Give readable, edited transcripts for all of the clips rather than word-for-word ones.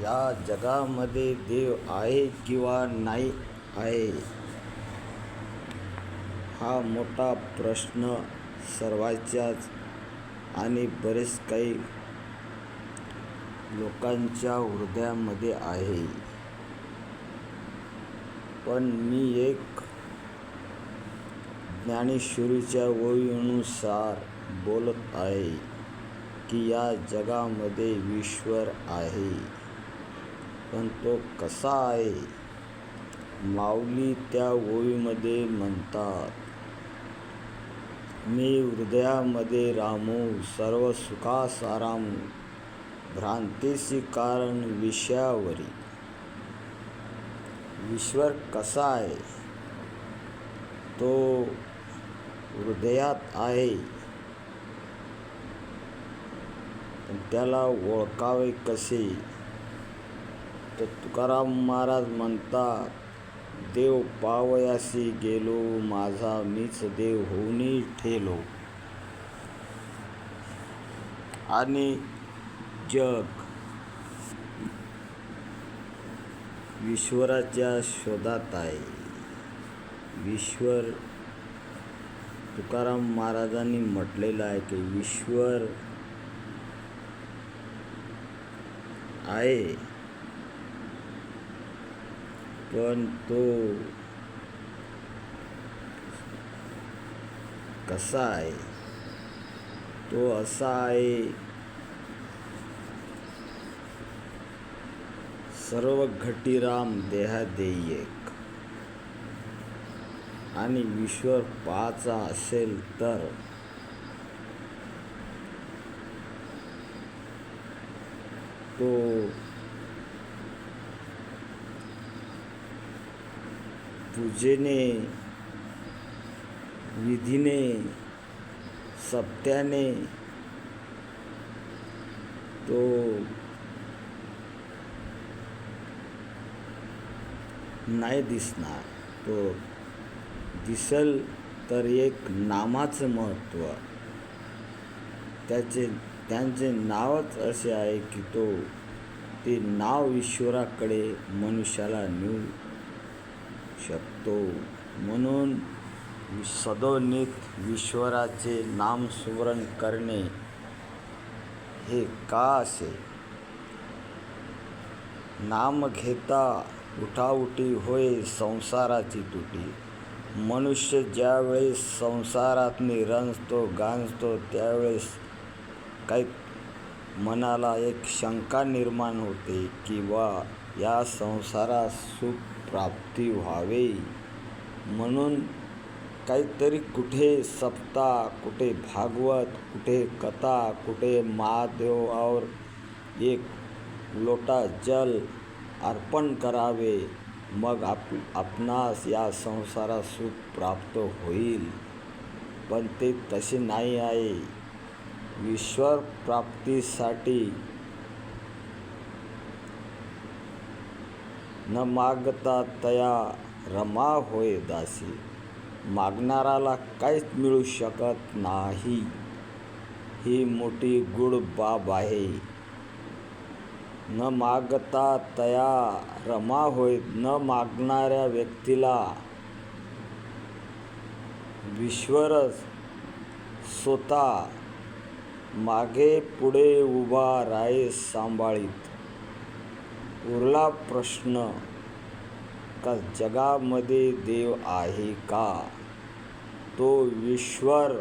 या जगामध्ये देव आहे किंवा नाही आहे, हा मोठा प्रश्न सर्वांच्याच आणि बरेच काही लोकांच्या हृदयामध्ये आहे. पण मी एक ज्ञानेश्वरीच्या ओवीनुसार बोलत आहे की या जगामध्ये ईश्वर आहे. पण तो कसा आहे? माऊली त्या ओवीमध्ये म्हणतात, मी हृदयामध्ये रामू सर्व सुखासारामू, भ्रांतीसी कारण विषयावरी. ईश्वर कसा आहे? तो हृदयात आहे. पण त्याला ओळखावे कसे? तर तुकाराम महाराज म्हणतात, देव पावयासी गेलो, माझा मीच देव होऊनी ठेलो. आणि जग ईश्वराच्या शोधात आहे. ईश्वर, तुकाराम महाराजांनी म्हटलेलं आहे की ईश्वर आहे, पण तो कसा आहे? तो असा आहे, सर्व घटी राम देहा देई एक. आणि ईश्वर पाहायचा असेल तर तो पूजेने, विधीने, सप्त्याने तो नाही दिसणार. तो दिसेल तर एक नामाचं महत्त्व. त्यांचे नावच असे आहे की ते नाव ईश्वराकडे मनुष्याला नेऊ शकतो. म्हणून सदोन्नित ईश्वराचे नामस्मरण करणे हे का असे? नाम घेता उठाउठी होय संसाराची तुटी. मनुष्य ज्यावेळेस संसारात रंजतो, गांजतो, त्यावेळेस काही मनाला एक शंका निर्माण होते की या संसारात सुख प्राप्ती व्हावे म्हणून काहीतरी कुठे सप्ताह, कुठे भागवत, कुठे कथा, कुठे महादेवावर एक लोटा जल अर्पण करावे, मग आपणास या संसारात सुख प्राप्त होईल. पण ते तसे नाही आहे. ईश्वर प्राप्तीसाठी न मागता तया रमा होय दासी. मागणाराला काहीच मिळू शकत नाही, ही मोठी गूढ बाब आहे. न मागता तया रमा होय. न मागणाऱ्या व्यक्तीला ईश्वरच स्वतः मागे पुढे उभा राहे सांभाळीत. उरला प्रश्न का जगामध्ये देव आहे का? तो ईश्वर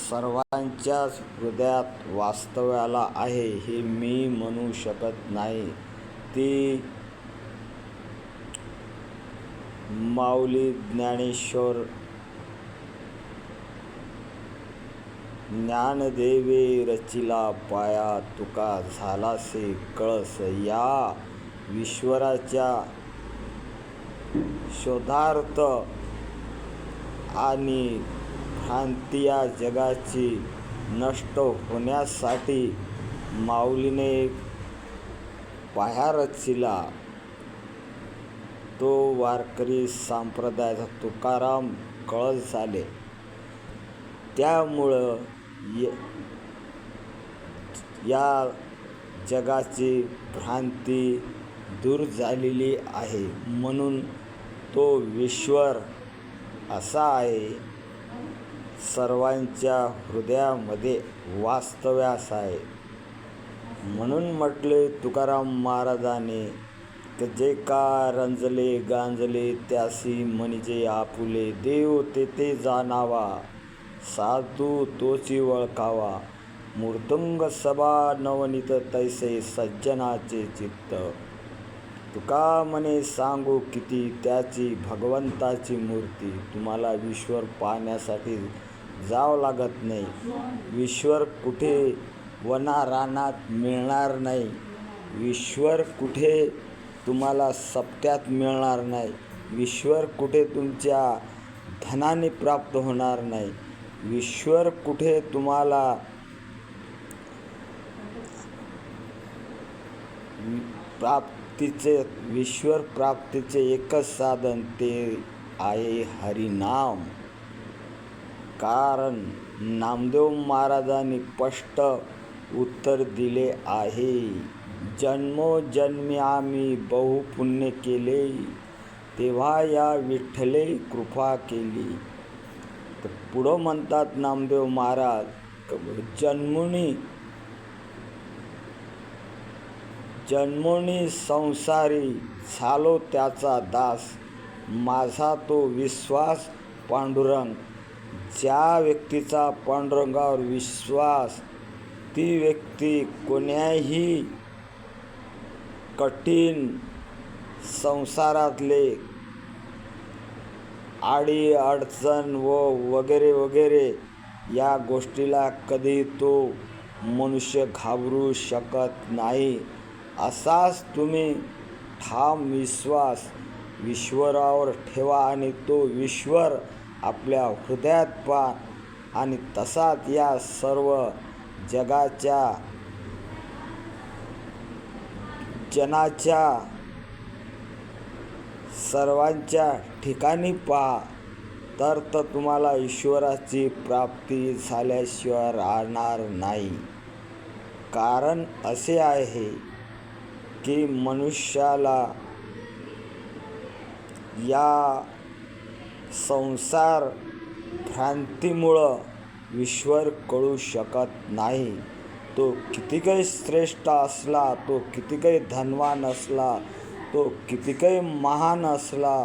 सर्वांच्याच हृदयात वास्तव्याला आहे हे मी म्हणू शकत नाही. ती माऊली ज्ञानेश्वर ज्ञानदेवे रचिला पाया, तुका झालासे कळस. या ईश्वराच्या शोधार्थ आणि भ्रांती या जगाची नष्ट होण्यासाठी माऊलीने पाया रचिला. तो वारकरी संप्रदायाचा तुकाराम कळस झाले. त्यामुळं या जगाची भ्रांती दूर झालेली आहे. म्हणून तो ईश्वर असा आहे, सर्वांच्या हृदयामध्ये वास्तव्यास आहे. म्हणून म्हटले तुकाराम महाराजांनी, जे का रंजले गांजले त्यासी म्हणजे आपुले, देव तेथे जाणावा साधू तोची वळखावा, मूर्तंग सभा नवनीत तैसे सज्जनाचे चित्त. तुका म्हणे सांगू किती त्याची भगवंताची मूर्ती. तुम्हाला ईश्वर पाहण्यासाठी जावं लागत नाही. ईश्वर कुठे वनारानात मिळणार नाही. ईश्वर कुठे तुम्हाला सप्त्यात मिळणार नाही. ईश्वर कुठे तुमच्या धनाने प्राप्त होणार नाही. ईश्वर कुठे तुम्हाला ईश्वर प्राप्तीचे एकच साधन ते आहे हरिनाम. कारण नामदेव महाराजांनी स्पष्ट उत्तर दिले आहे, जन्मोजन्मी आम्ही बहुपुण्य केले, तेव्हा या विठ्ठले कृपा केली. तर पुढं म्हणतात नामदेव महाराज, जन्मोनी संसारी झालो त्याचा दास, माझा तो विश्वास पांडुरंग. ज्या व्यक्तीचा पांडुरंगावर विश्वास, ती व्यक्ती कोण्याही कठीण संसारातले आडी अडचण वगैरे वगैरे या गोष्टीला कधी तो मनुष्य घाबरू शकत नाही. असाच तुम्ही ठाम विश्वास ईश्वरावर ठेवा आणि तो ईश्वर आपल्या हृदयात पहा. आणि तसाच या सर्व जगाच्या जनाच्या सर्वांच्या ठिकाणी पहा, तर तुम्हाला ईश्वराची प्राप्ती झाल्याशिवाय राहणार नाही. कारण असे आहे की मनुष्याला या संसार भ्रांतीमुळं ईश्वर कळू शकत नाही. तो कितीकही श्रेष्ठ असला, तो कितीकही धनवान असला, तो कितीकही महान असला,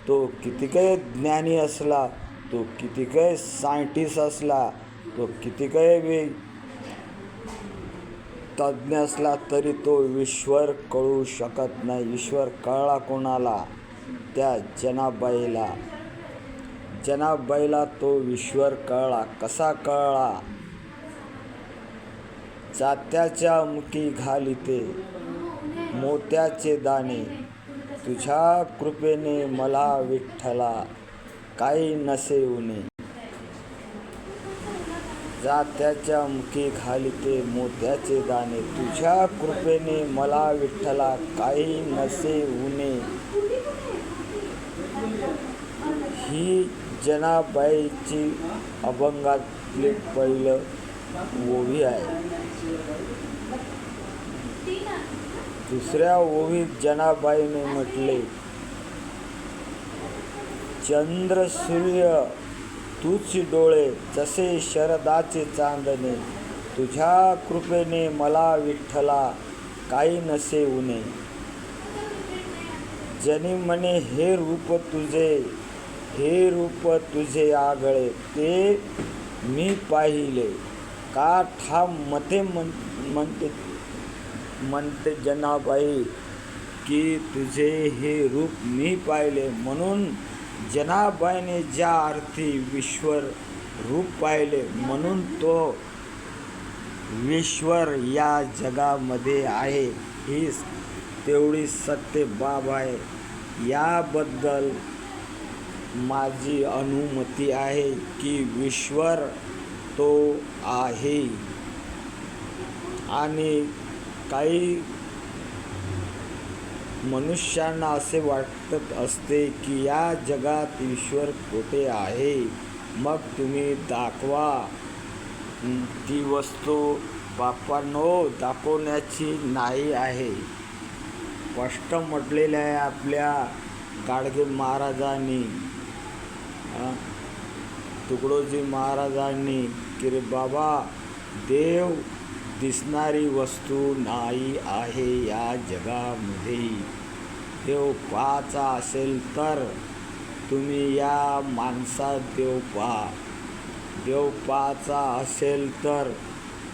तो कितीकही ज्ञानी असला, तो कितीकही सायंटिस्ट असला, तो कितीकही तज्ज्ञ असला, तरी तो ईश्वर कळू शकत नाही. ईश्वर कळला कोणाला? त्या जनाबाईला तो ईश्वर कळला. कसा कळला? जात्याच्या मुखी घालिते मोत्याचे दाणे, तुझ्या कृपेने मला विठ्ठला काही नसे उणे. जात्याच्या मुखी घालिते मोत्याचे दाणे, तुझ्या कृपेने मला विठ्ठला काही नसे उणे. ही जनाबाईची अभंगातले पहिलं ओवी आहे. दुसऱ्या ओवीत जनाबाईने म्हटले, चंद्र सूर्य तूच डोळे जसे शरदाचे चांदणे, तुझ्या कृपेने मला विठ्ठला काही नसे उणे. जनी म्हणे हे रूप तुझे आगळे, ते मी पाहिले का ठाम मते म्हणते जनाबाई की तुझे हे रूप मी पाहिले. म्हणून जनाबाईने ज्या अर्थी ईश्वर रूप पाहिले, म्हणून तो ईश्वर या जगामध्ये आहे, ही तेवढी सत्य बाब आहे. याबद्दल माझी अनुमती आहे की ईश्वर तो आहे. आणि काही मनुष्यांना असे वाटत असते की या जगात ईश्वर कुठे आहे, मग तुम्ही दाखवा ती वस्तू बापांनो दाखवण्याची नाही आहे. स्पष्ट म्हटलेले आहे आपल्या गाडगे महाराजांनी, तुकडोजी महाराजांनी की रे बाबा, देव दिसणारी वस्तू नाही आहे या जगामध्ये. देव पाहायचा असेल तर तुम्ही या माणसात देव पहा. देव पाहायचा असेल तर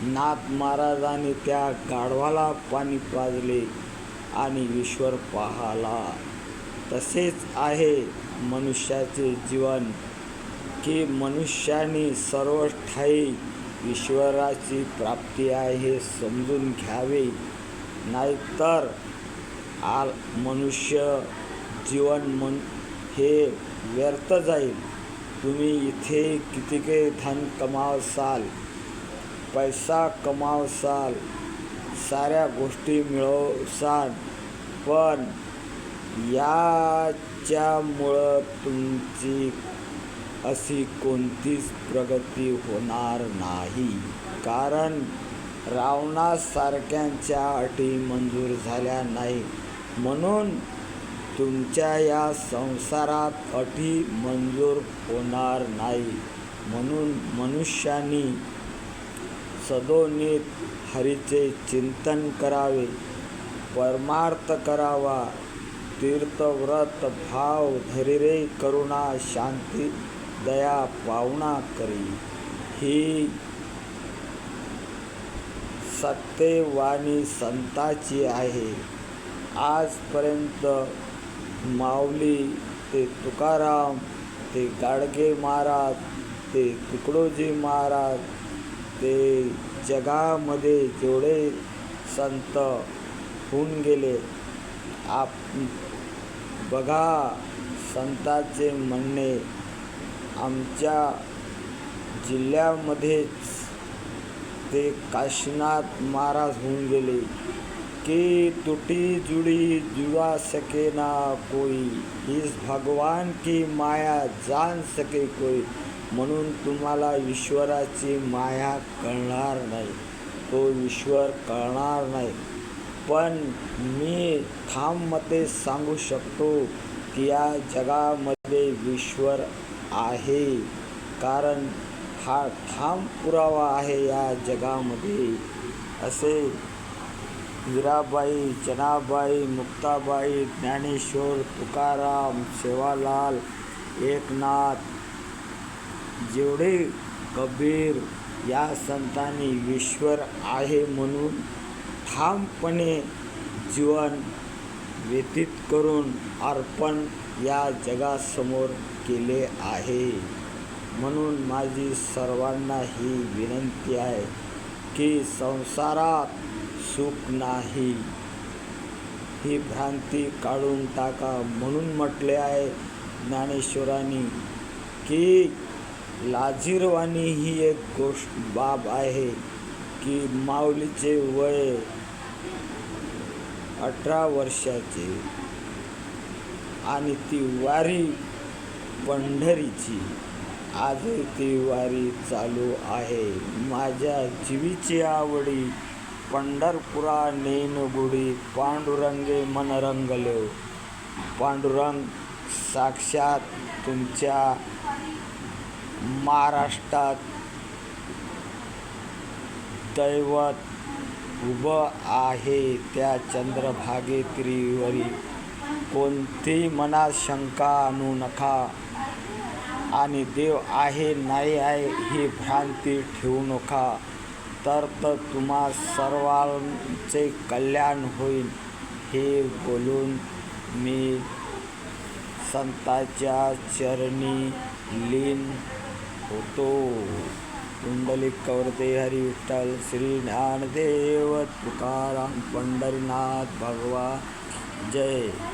नाथ महाराजांनी त्या गाढवाला पाणी पाजले आणि ईश्वर पाहाला. तसेच आहे मनुष्याचे जीवन की मनुष्याने सर्व ठायी ईश्वराची प्राप्ती आहे हे समजून घ्यावे. नाहीतर मनुष्य जीवन हे व्यर्थ जाईल. तुम्ही इथे कितीके धन कमावसाल, पैसा कमावसाल, साऱ्या गोष्टी मिळवसाल, पण याच्यामुळं तुमची अशी कोणतीच प्रगती होणार नाही. कारण रावणासारख्यांच्या अटी मंजूर झाल्या नाही, म्हणून तुमच्या या संसारात अटी मंजूर होणार नाही. म्हणून मनुष्याने सदोन्नीत हरीचे चिंतन करावे, परमार्थ करावा, तीर्थव्रत भाव धैर्य करुणा शांती दया पावना करी. ही सत्यवाणी संताची आहे. आजपर्यंत माऊली ते तुकाराम, ते गाडगे महाराज, ते तुकडोजी महाराज, ते जगामध्ये जेवढे संत होऊन गेले, बघा संतांचे म्हणणे आमच्या जिल्ह्यामध्येच ते काशीनाथ महाराज होऊन गेले की टूटी जुड़ी जुड़ा सके ना कोई, इस भगवान की माया जान सके कोई. म्हणून तुम्हाला ईश्वराची माया कळणार नाही, तो ईश्वर कळणार नाही. पण मी ठामपणे सांगू शकतो की या जगामध्ये ईश्वर आहे. कारण हा ठाम पुरावा आहे या जगामध्ये. असे मीराबाई, जनाबाई, मुक्ताबाई, ज्ञानेश्वर, तुकाराम, सेवालाल, एकनाथ, जेवढे कबीर या संतांनी ईश्वर आहे म्हणून ठामपणे जीवन व्यतीत करून अर्पण या जगासमोर केले आहे. म्हणून माझी सर्वांना ही विनंती आहे की संसारात सुख नाही, ही भ्रांती काढून टाका. म्हणून म्हटले आहे ज्ञानेश्वरांनी की लाजिरवाणी ही एक बाब आहे की माऊलीचे वय 18 वर्षाचे आणि ती वारी पंढरीची, आजही ती वारी चालू आहे. माझ्या जीवीची आवडी पंढरपुरा नेन गुढी, पांडुरंगे मन रंगलो. पांडुरंग साक्षात तुमच्या महाराष्ट्रात दैवत उभं आहे. त्या चंद्रभागेतीवरी कोणती मनात शंका आणू नका आणि देव आहे नाही आहे ही भ्रांती ठेवू नका. तर तुम्हा सर्वांचे कल्याण होईल. हे बोलून मी संतांच्या चरणी लीन होतो. कुंडलिक कवरते हरी विठ्ठल श्री ज्ञानदेव तुकाराम पंढरीनाथ भगवा जय.